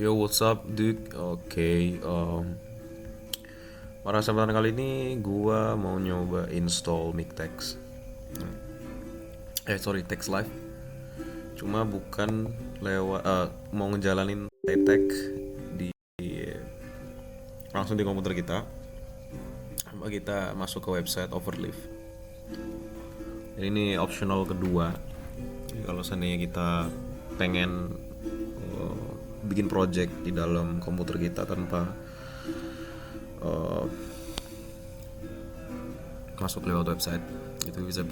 Yo, what's up, dude? Oke, pada kesempatan kali ini gua mau nyoba install Mictex. Sorry, Text Live. Cuma bukan lewat mau ngejalanin TTEC di langsung di komputer kita. Kita masuk ke website Overleaf. Jadi ini optional kedua. Jadi kalau seandainya kita pengen bikin project di dalam komputer kita tanpa uh, masuk lewat website, itu bisa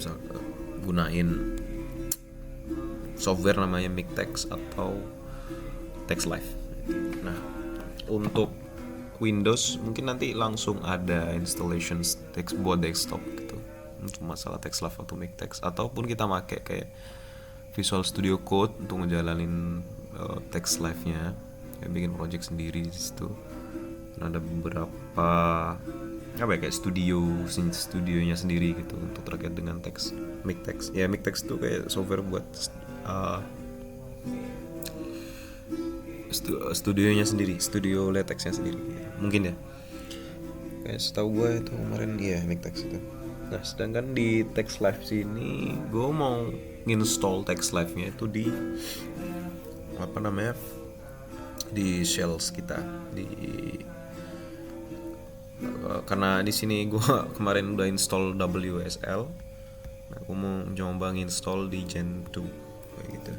gunain software namanya Mictex atau TextLive. Nah, untuk Windows mungkin nanti langsung ada installation text buat desktop gitu untuk masalah TextLive atau Mictex, ataupun kita pakai kayak Visual Studio Code untuk ngejalanin TextLive-nya, kayak bikin project sendiri di situ. Dan ada beberapa kayak studionya sendiri gitu untuk terkait dengan teks Mictex. Ya, Mictex itu kayak software buat uh, studionya sendiri, studio latexnya sendiri mungkin ya. Kayak setahu gue itu kemarin dia Mictex itu. Nah, sedangkan di TextLive sini gue mau nginstall TextLive-nya itu di apa namanya, di shells kita di karena di sini gue kemarin udah install WSL. Nah, aku mau coba install di Gen 2 kayak gitu.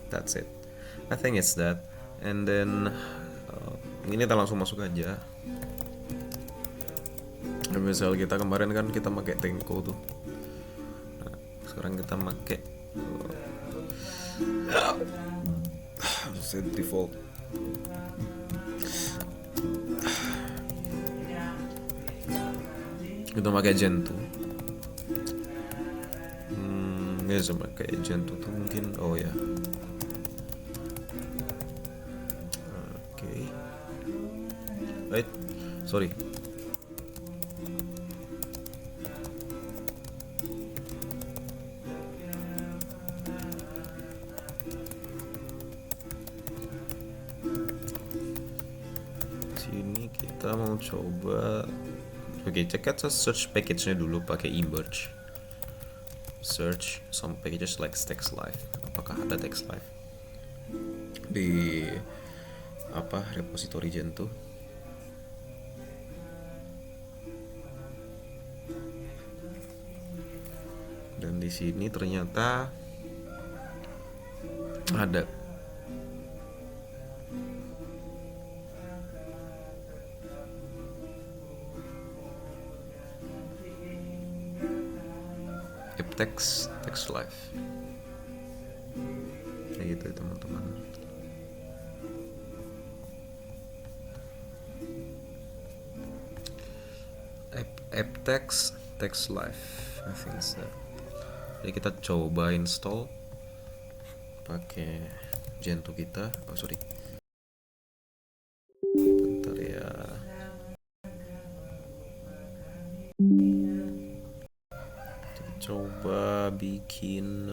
That's it. I think it's that. And then ini kita langsung masuk aja. Dan misal kita kemarin kan kita pakai Tenko tuh. Nah, sekarang kita pakai set default. Kita pakai Gen 2. Ya sama kayak Gen 2 tuh mungkin. Oh ya. Oke. Right. Sorry. Sini kita mau coba. Oke, cek aja search package-nya dulu pakai emerge. Search some packages like TextLive. Apakah ada TextLive di apa repository Gentoo? Dan di sini ternyata ada. TextLive kayak gitu teman-teman. TextLive, I think so. Jadi kita coba install pakai Gentoo kita. Oh sorry, bentar ya. Coba bikin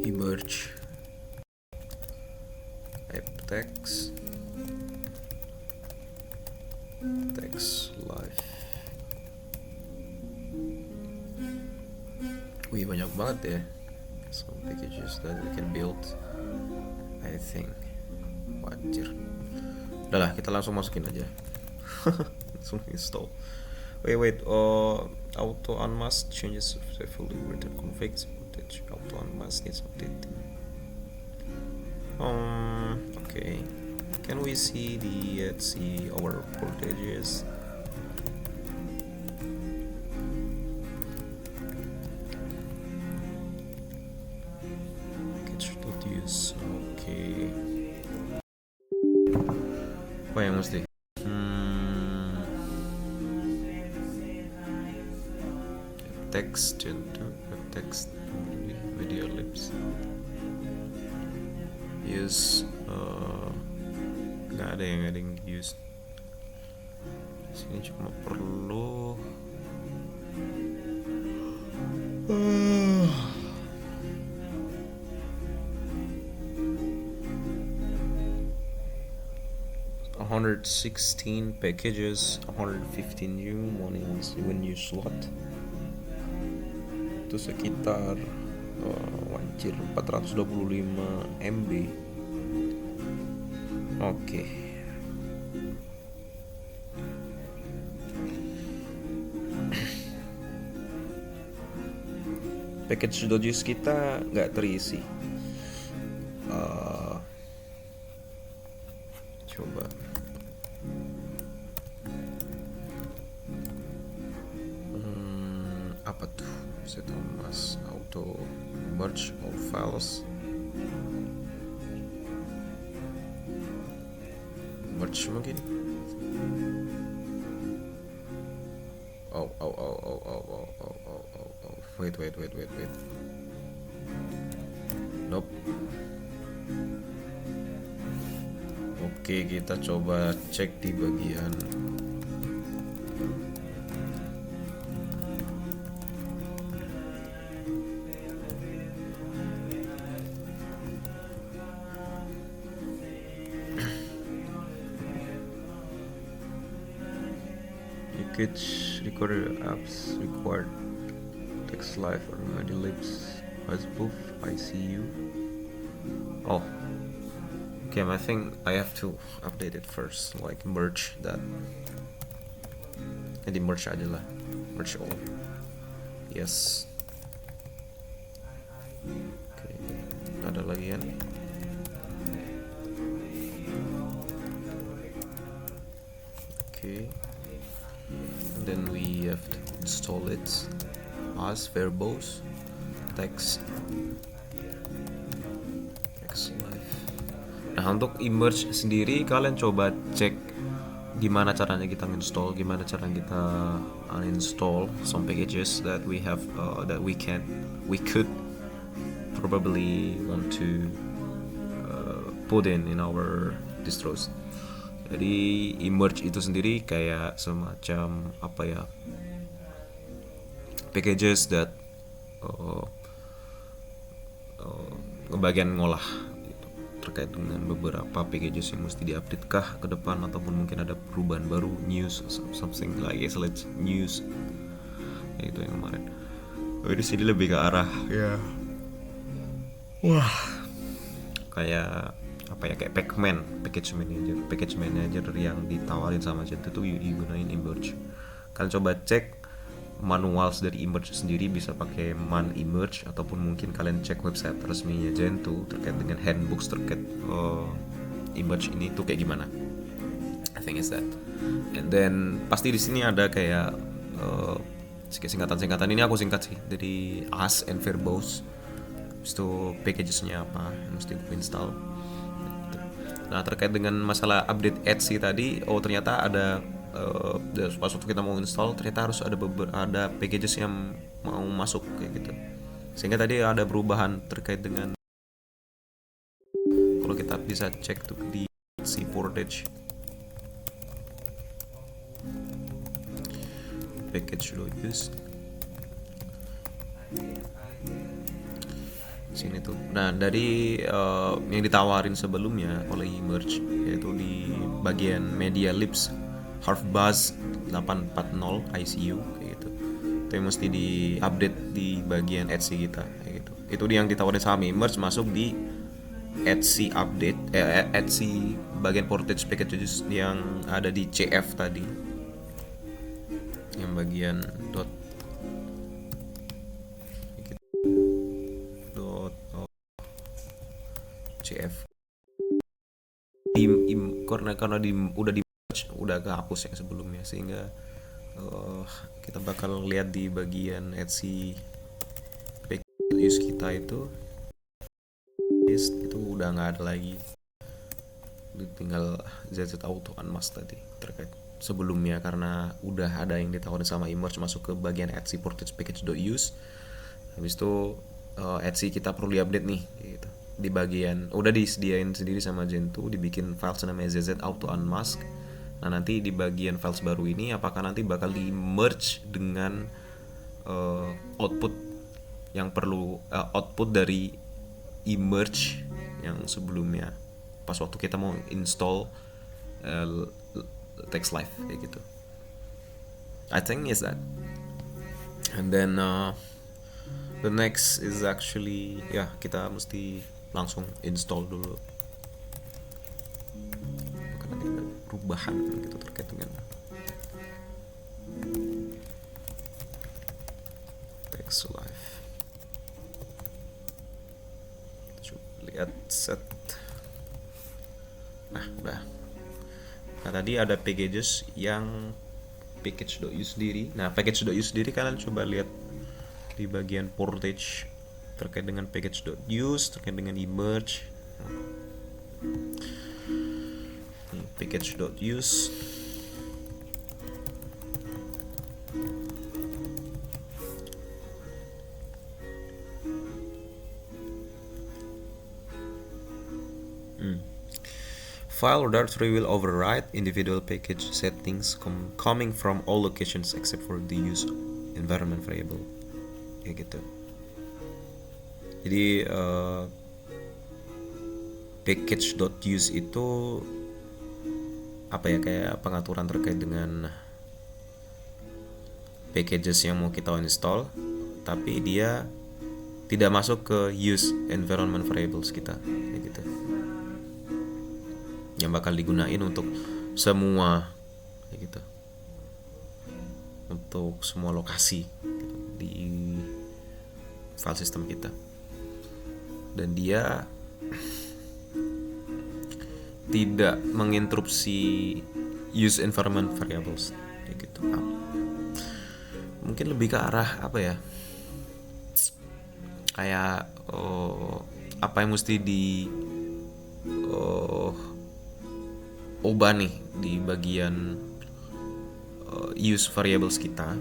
emerge TextLive. Wih, banyak banget ya. Some packages that we can build, I think. Wajir. Udah lah, kita langsung masukin aja. Langsung install. Wait, auto unmask changes successfully written configs footage. Auto unmask needs updating. Okay. Can we see our voltages? Use. Okay. Apa yang mesti? Text Gentoo, text video lips. Use nggak ada yang use. Sini cuma perlu 116 packages, 115 new when you slot. Itu sekitar wancir 425 MB. Oke. Package Dojis kita nggak terisi. Coba. Apa tuh? Set Thomas auto merge all files. Merge mungkin. Oh. Wait. Nope. Oke, kita coba cek di bagian package recorder apps required text live or media lips as both ICU. Oh, okay. I think I have to update it first, like merge that. Jadi merge aja lah, merge all. Yes. Oke, ada lagi kan? Okay. And then we have to install it as verbose text live. Nah, untuk immerse sendiri kalian coba cek gimana caranya kita install, gimana cara kita uninstall some packages that we have that we could probably want to put in our distros. Jadi immerse itu sendiri kayak semacam apa ya, packages that ngebagian ngolah gitu, terkait dengan beberapa packages yang mesti diupdate kah ke depan, ataupun mungkin ada perubahan baru, news something like let's news ya, itu yang kemarin. Di sini lebih ke arah ya, wah, kayak apa ya, kayak package manager yang ditawarin sama Gentoo tuh digunain Emerge. Kalian coba cek manuals dari Emerge sendiri, bisa pakai man Emerge, ataupun mungkin kalian cek website resminya Gentoo terkait dengan handbooks terkait Emerge ini tuh kayak gimana. I think is that. And then pasti di sini ada kayak singkatan ini aku singkat sih, dari AS and verbose. Habis itu packagesnya apa yang mesti gue install. Nah, terkait dengan masalah update Etsy tadi, ternyata ada pas waktu kita mau install ternyata harus ada packages yang mau masuk kayak gitu. Sehingga tadi ada perubahan terkait dengan, kalau kita bisa cek tuh di Etsy Portage package use sini tuh. Nah, dari yang ditawarin sebelumnya oleh Emerge, yaitu di bagian media lips Harf Buzz 840 ICU kayak gitu. Itu yang mesti di-update di bagian Etsy kita kayak gitu. Itu yang ditawarin sama Emerge, masuk di Etsy update, Etsy bagian portage packages yang ada di CF tadi. Yang bagian CF karena udah kehapus yang sebelumnya, sehingga kita bakal lihat di bagian Etsy package kita itu udah nggak ada lagi, tinggal ZZ Auto Unmask tadi terkait sebelumnya, karena udah ada yang ditawarin sama Emerge masuk ke bagian Etsy portage package.use. Habis itu Etsy kita perlu diupdate nih gitu. Di bagian udah disediain sendiri sama Gentoo, dibikin files namanya ZZ Auto Unmask. Nah, nanti di bagian files baru ini apakah nanti bakal di merge dengan output yang perlu output dari Emerge yang sebelumnya pas waktu kita mau install uh, text live kayak gitu. I think is that. And then the next is actually ya kita mesti langsung install dulu karena ada perubahan gitu terkait dengan text live. Coba lihat set. Udah. Nah tadi ada packages yang package.use sendiri. Nah package.use sendiri kalian coba lihat di bagian portage terkait dengan package.use, terkait dengan emerge. Package.use. File directory will override individual package settings coming from all locations except for the use environment variable. Kayak gitu. Jadi package.use itu apa ya, kayak pengaturan terkait dengan packages yang mau kita install, tapi dia tidak masuk ke use environment variables kita, kayak gitu. Yang bakal digunain untuk semua, kayak gitu, untuk semua lokasi gitu, di file system kita. Dan dia tidak menginterupsi use environment variables, kayak gitu. Mungkin lebih ke arah apa ya, kayak apa yang mesti di ubah nih di bagian use variables kita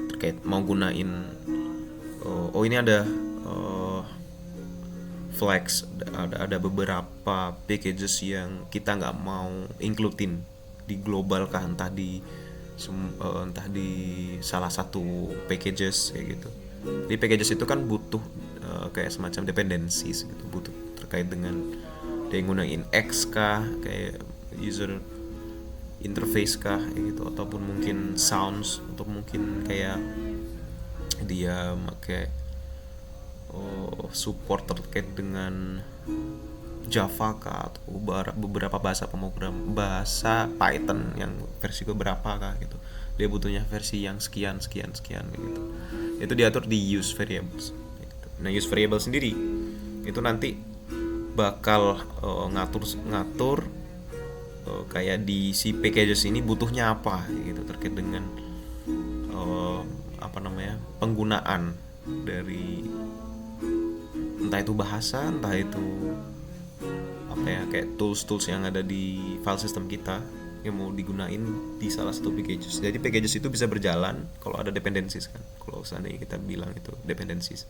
terkait mau gunain ini ada flags, ada beberapa packages yang kita nggak mau includein di global kah, entah di salah satu packages kayak gitu. Di packages itu kan butuh kayak semacam dependencies gitu, butuh terkait dengan dia gunain X kah, kayak user interface kah kayak gitu, ataupun mungkin sounds, atau mungkin kayak dia pakai support terkait dengan Java kah, atau beberapa bahasa pemrogram, bahasa Python yang versi keberapa kah gitu. Dia butuhnya versi yang sekian gitu. Itu diatur di use variables gitu. Nah use variable sendiri itu nanti bakal ngatur kayak di si packages ini butuhnya apa gitu, terkait dengan penggunaan dari entah itu bahasa, entah itu kayak tools yang ada di file system kita yang mau digunain di salah satu packages. Jadi packages itu bisa berjalan kalau ada dependencies kan, kalau seandainya kita bilang itu dependencies.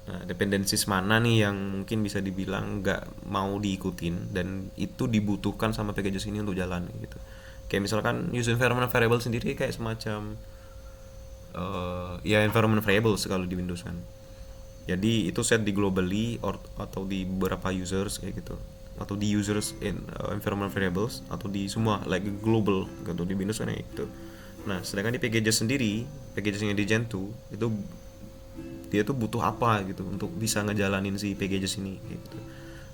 Nah, dependencies mana nih yang mungkin bisa dibilang nggak mau diikutin dan itu dibutuhkan sama packages ini untuk jalan gitu. Kayak misalkan use environment variable sendiri kayak semacam ya environment variables kalau di Windows kan. Jadi itu set di globally atau di beberapa users kayak gitu, atau di users in environment variables, atau di semua like global gitu di Windows kan itu. Nah, sedangkan di packages sendiri, packages yang di Gen 2 itu dia tuh butuh apa gitu untuk bisa ngejalanin si packages ini gitu.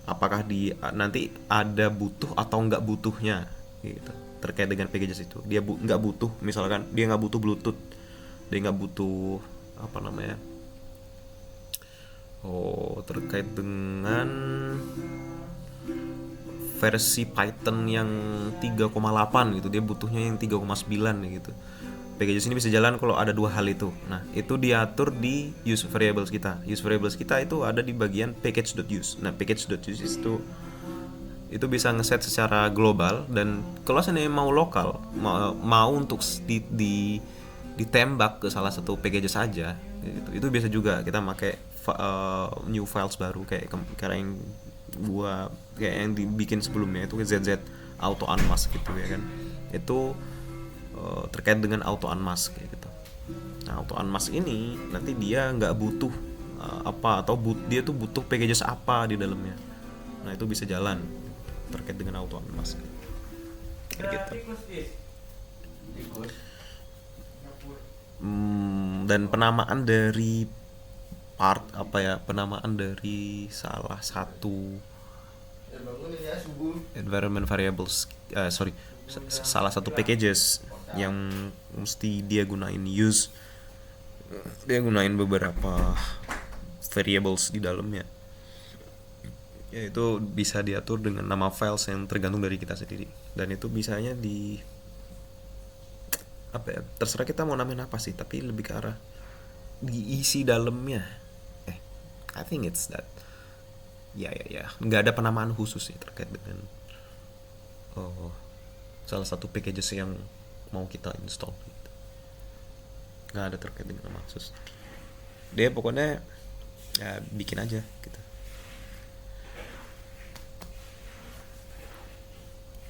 Apakah nanti ada butuh atau nggak butuhnya gitu terkait dengan packages itu. Dia nggak butuh, misalkan dia nggak butuh Bluetooth, dia nggak butuh terkait dengan versi Python yang 3,8 gitu, dia butuhnya yang 3,9 gitu. Packages ini bisa jalan kalau ada dua hal itu. Nah, itu diatur di use variables kita. Use variables kita itu ada di bagian package.use. Nah, package.use itu bisa ngeset secara global, dan kalau seandainya mau lokal, mau untuk ditembak ke salah satu package saja gitu. Itu bisa juga kita pakai new files baru kayak yang yang dibikin sebelumnya itu ZZ auto unmask gitu ya kan. Itu terkait dengan auto unmask kayak gitu. Nah, auto unmask ini nanti dia nggak butuh dia tuh butuh packages apa di dalamnya. Nah, itu bisa jalan terkait dengan auto unmask. kayak gitu. Dan penamaan dari penamaan dari salah satu environment variables, salah satu packages yang mesti dia gunain beberapa variables di dalamnya, yaitu bisa diatur dengan nama files yang tergantung dari kita sendiri, dan itu bisanya terserah kita mau namain apa sih, tapi lebih ke arah diisi dalamnya. I think it's that. Ya, nggak ada penamaan khusus sih terkait dengan salah satu packages yang mau kita install gitu. Nggak ada terkait dengan nama khusus. Dia pokoknya ya bikin aja gitu.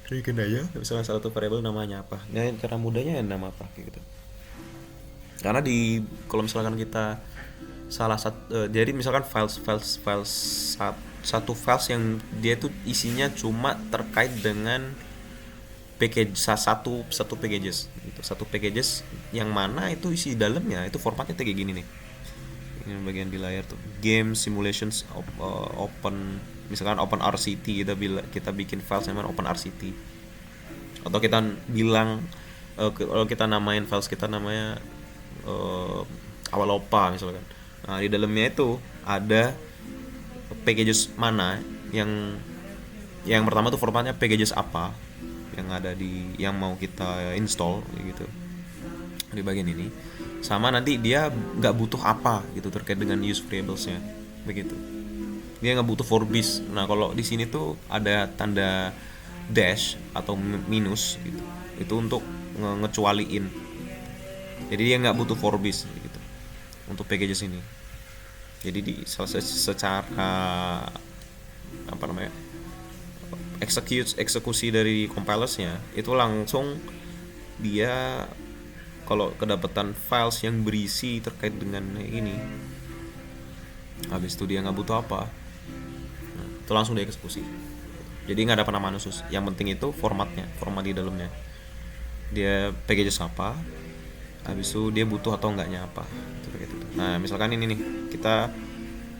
Bikin aja, misalnya salah satu variable namanya apa. Nah, cara mudahnya ya nama apa gitu. Karena kalau misalkan kita jadi misalkan satu files yang dia tuh isinya cuma terkait dengan package satu packages gitu. Satu packages yang mana itu isi dalamnya itu formatnya kayak gini nih. Ini bagian di layar tuh game simulations open, misalkan open RCT, kita bikin file namanya open RCT, atau kita bilang kalau kita namain files kita namanya Awalopa misalkan. Nah, di dalamnya itu ada packages mana yang pertama tuh formatnya packages apa yang mau kita install gitu di bagian ini, sama nanti dia nggak butuh apa gitu terkait dengan use variablesnya begitu. Dia nggak butuh for this. Nah, kalau di sini tuh ada tanda dash atau minus gitu, itu untuk ngecualiin. Jadi dia nggak butuh for this gitu untuk packages ini. Jadi secara eksekusi dari compilersnya itu langsung dia kalau kedapatan files yang berisi terkait dengan ini, habis itu dia nggak butuh apa, nah, itu langsung dieksekusi. Jadi nggak ada penamaan khusus. Yang penting itu format di dalamnya. Dia packages apa, habis itu dia butuh atau enggaknya apa. Nah, misalkan ini nih, kita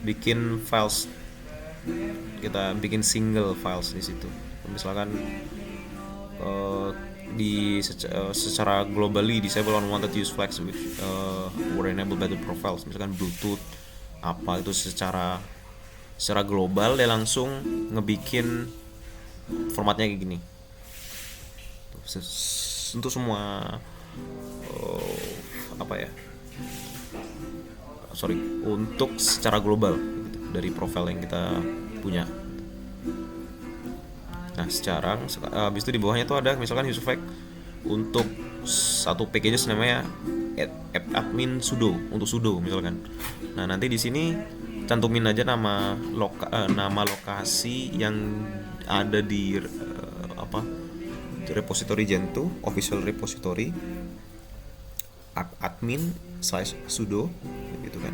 bikin files, kita bikin single files di situ. Misalkan secara globally disable unwanted use flags which were enabled by the profiles, misalkan Bluetooth apa itu secara global dia langsung ngebikin formatnya kayak gini untuk semua untuk secara global gitu, dari profile yang kita punya. Nah, sekarang habis itu di bawahnya tuh ada misalkan use flag untuk satu packages namanya admin sudo, untuk sudo misalkan. Nah, nanti di sini cantumin aja nama lokasi yang ada di repository Gentoo official repository admin/sudo gitu kan.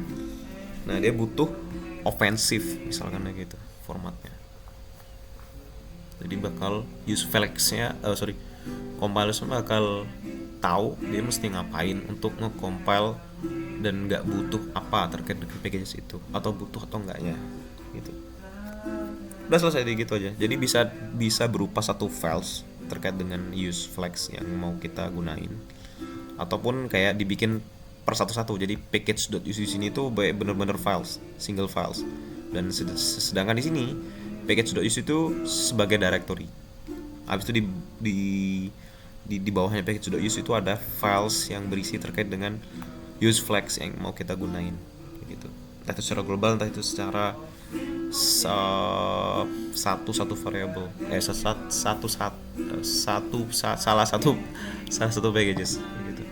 Nah, dia butuh offensive misalkan gitu formatnya. Jadi bakal use flags-nya compiler bakal tahu dia mesti ngapain untuk nge-compile dan nggak butuh apa terkait dengan packages itu, atau butuh atau enggaknya gitu. Udah selesai gitu aja. Jadi bisa berupa satu files terkait dengan use flags yang mau kita gunain, ataupun kayak dibikin per satu-satu. Jadi package.use di sini tuh bener-bener files, single files. Dan sedangkan di sini package.use itu sebagai directory. Habis itu di bawahnya package.use itu ada files yang berisi terkait dengan use flags yang mau kita gunain gitu. Entah itu secara global, entah itu secara satu variable, salah satu packages gitu.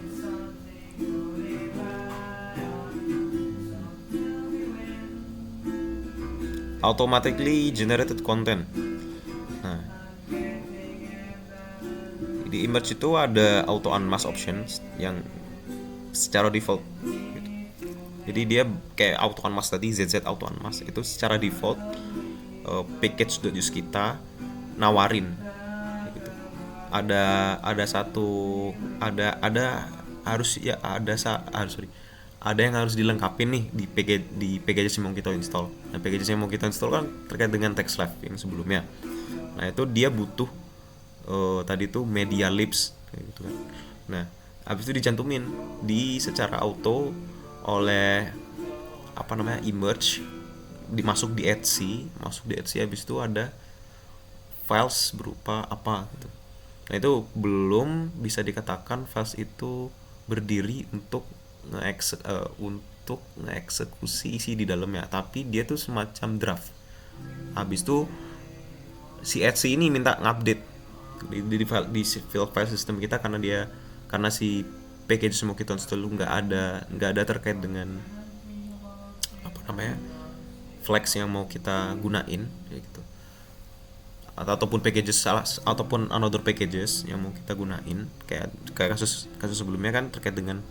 Automatically generated content. Nah, di image itu ada auto unmask options yang secara default gitu. Jadi dia kayak auto unmask tadi, ZZ auto unmask itu secara default package.use kita nawarin gitu. ada satu ada harus ya sorry, ada yang harus dilengkapi nih di packages yang mau kita install. Nah, packages yang mau kita install kan terkait dengan TextLive yang sebelumnya. Nah, itu dia butuh tadi tuh media libs kayak gitu kan. Nah, habis itu dicantumin secara auto oleh apa namanya, emerge, dimasuk di Etsy, habis itu ada files berupa apa gitu. Nah, itu belum bisa dikatakan files itu berdiri untuk untuk ngeeksekusi isi di dalamnya, tapi dia tuh semacam draft. Habis itu si Etsy ini minta ngupdate di file system kita, karena si package mau kita install nggak ada terkait dengan apa namanya, flex yang mau kita gunain kayak gitu, ataupun packages ataupun another packages yang mau kita gunain, kayak kasus sebelumnya kan terkait dengan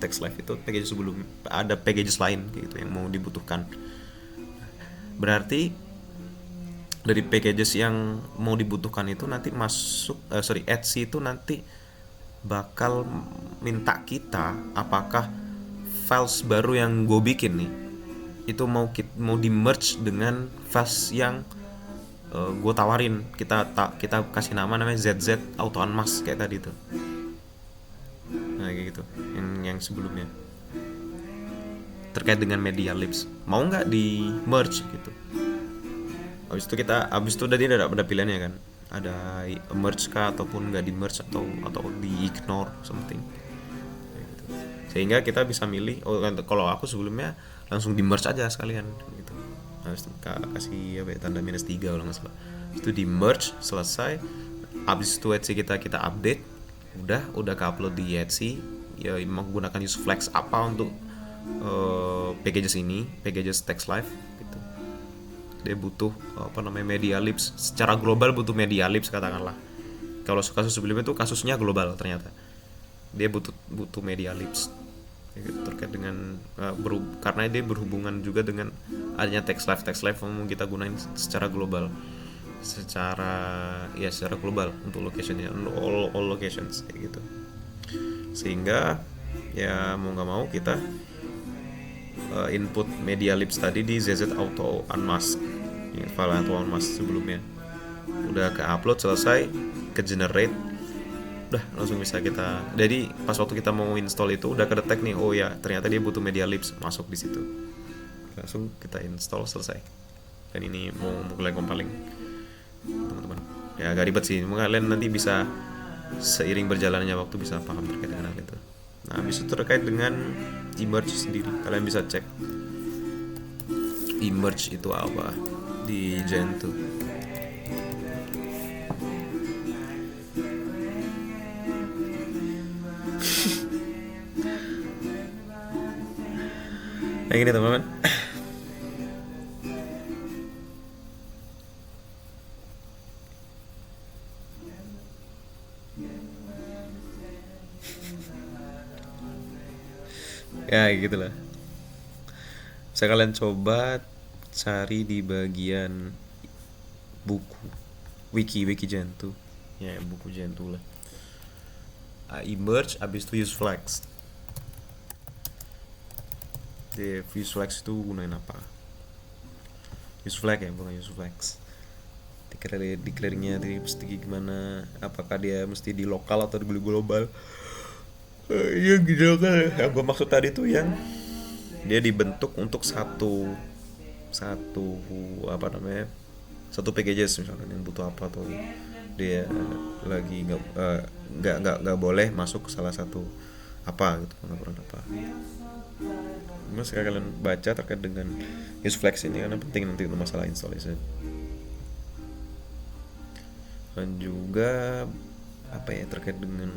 TextLive itu package sebelum ada packages lain kayak gitu yang mau dibutuhkan. Berarti dari packages yang mau dibutuhkan itu nanti Etsy itu nanti bakal minta kita apakah files baru yang gue bikin nih itu mau di merge dengan files yang gue tawarin. Kita kasih namanya ZZ Auto Unmask kayak tadi tuh. Nah, kayak gitu yang sebelumnya terkait dengan media libs, mau nggak di merge gitu. Habis itu udah dia ada pilihannya kan, ada merge kah ataupun nggak di merge, atau di ignore something gitu. Sehingga kita bisa milih, kalau aku sebelumnya langsung di merge aja sekalian gitu. Habis itu kasih tanda -3 kalau nggak salah. Itu di merge selesai. Habis itu Etsy kita update, udah ke upload di Etsy ya, menggunakan use flex apa untuk packages TextLive gitu. Dia butuh apa namanya, media libs secara global, butuh media libs katakanlah. Kalau kasus sebelumnya itu kasusnya global, ternyata dia butuh media libs terkait dengan karena dia berhubungan juga dengan adanya TextLive yang kita gunain secara global, secara global untuk locationnya, all locations kayak gitu. Sehingga ya mau nggak mau kita input media libs tadi di ZZ Auto Unmask, file Auto Unmask sebelumnya udah ke upload selesai, ke generate, udah langsung bisa kita. Jadi pas waktu kita mau install itu udah kedetek nih, oh ya ternyata dia butuh media libs, masuk di situ, langsung kita install, selesai. Dan ini mau mulai compiling teman-teman. Ya agak ribet sih, kalian nanti bisa seiring berjalannya waktu bisa paham terkait dengan hal itu. Nah, bisa terkait dengan emerge sendiri, kalian bisa cek emerge itu apa di Gentoo. Yang ini teman-teman. Ya gitulah. Bisa kalian coba cari di bagian buku wiki Gentoo. Ya, buku Gentoo lah. Emerge abis itu use flex. The use flex itu gunain apa? Use flex ya, bukan use flex. Declare-nya tadi mesti gimana? Apakah dia mesti di lokal atau di global? Iya gitu kan. Yang gue maksud tadi tuh yang dia dibentuk untuk satu apa namanya, satu packages misalkan yang butuh apa, atau dia lagi nggak boleh masuk ke salah satu apa gitu, pengaturan apa. Mas kalian baca terkait dengan use flex ini karena penting nanti untuk masalah installation. Dan juga apa ya terkait dengan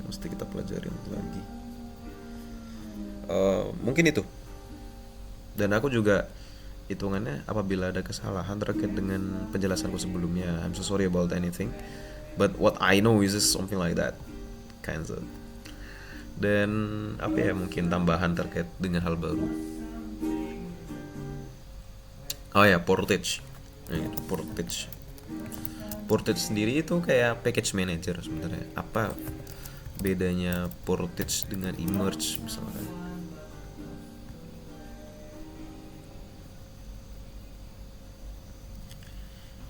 mesti kita pelajarin lagi, mungkin itu. Dan aku juga hitungannya apabila ada kesalahan terkait dengan penjelasanku sebelumnya, I'm so sorry about anything, but what I know is something like that kind of. Dan apa ya, mungkin tambahan terkait dengan hal baru, Portage sendiri itu kayak package manager sebenarnya. Apa bedanya Portage dengan Emerge misalkan?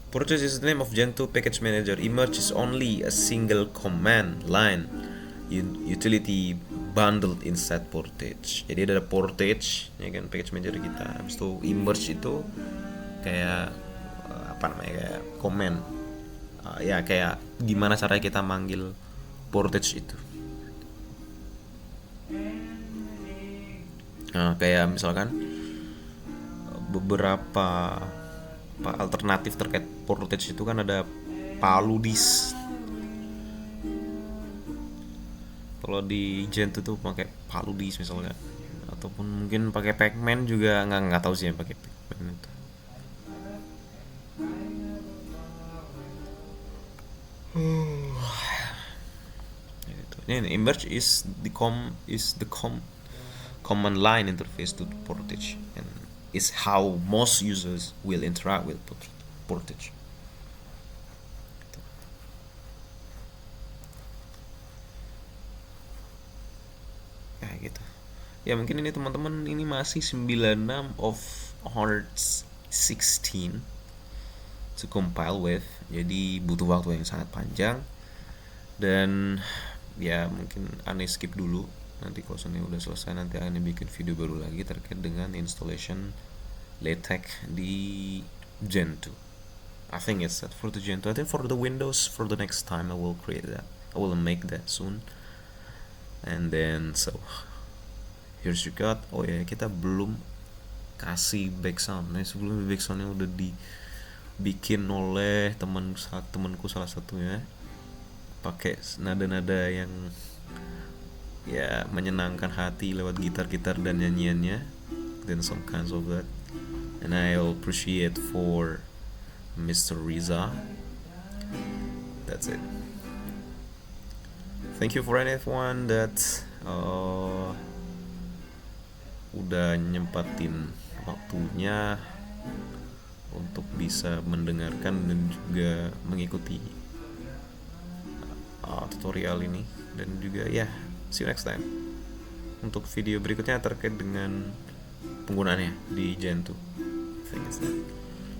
Portage is the name of Gentoo package manager. Emerge is only a single command line utility bundled inside Portage. Jadi ada Portage, ya kan, package manager kita. Habis itu Emerge itu kayak apa namanya, kayak command. Ya kayak gimana caranya kita manggil Portage itu. Nah, kayak misalkan beberapa alternatif terkait Portage itu kan ada Paludis. Kalau di Gentoo tuh pakai Paludis misalnya, ataupun mungkin pakai Pacman juga, nggak tahu sih yang pakai Pacman itu. Ini Emerge is the command line interface to Portage and is how most users will interact with Portage. Ya gitu. Ya mungkin ini teman-teman, ini masih 96 of Hearts 16 to compile with, jadi butuh waktu yang sangat panjang. Dan ya mungkin aneh skip dulu, nanti kalau ini udah selesai nanti aneh bikin video baru lagi terkait dengan installation LaTeX di Gentoo. I think it's that for the Gentoo. I think for the Windows, for the next time I will create that, I will make that soon. And then so here's your code. Oh ya, kita belum kasih background. Nah, sebelumnya backgroundnya udah dibikin oleh temanku salah satunya, pakai nada-nada yang ya menyenangkan hati lewat gitar-gitar dan nyanyiannya, then some kinds of that, and I'll appreciate for Mr. Riza. That's it. Thank you for anyone that udah nyempatin waktunya untuk bisa mendengarkan dan juga mengikuti tutorial ini. Dan juga ya, see you next time untuk video berikutnya terkait dengan penggunaannya di Gentoo.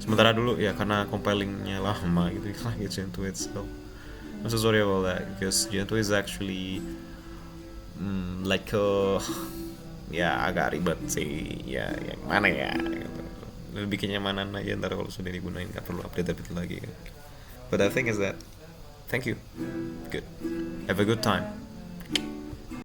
Sementara dulu ya, karena compilingnya lama gitu lagi Gentoo itself. I'm so sorry about that because Gentoo is actually like ya agak ribet sih ya, yang mana ya gitu. Lebih kenyamanan aja ntar kalau sudah digunain, nggak perlu update lagi. But the thing is that, thank you, good, have a good time.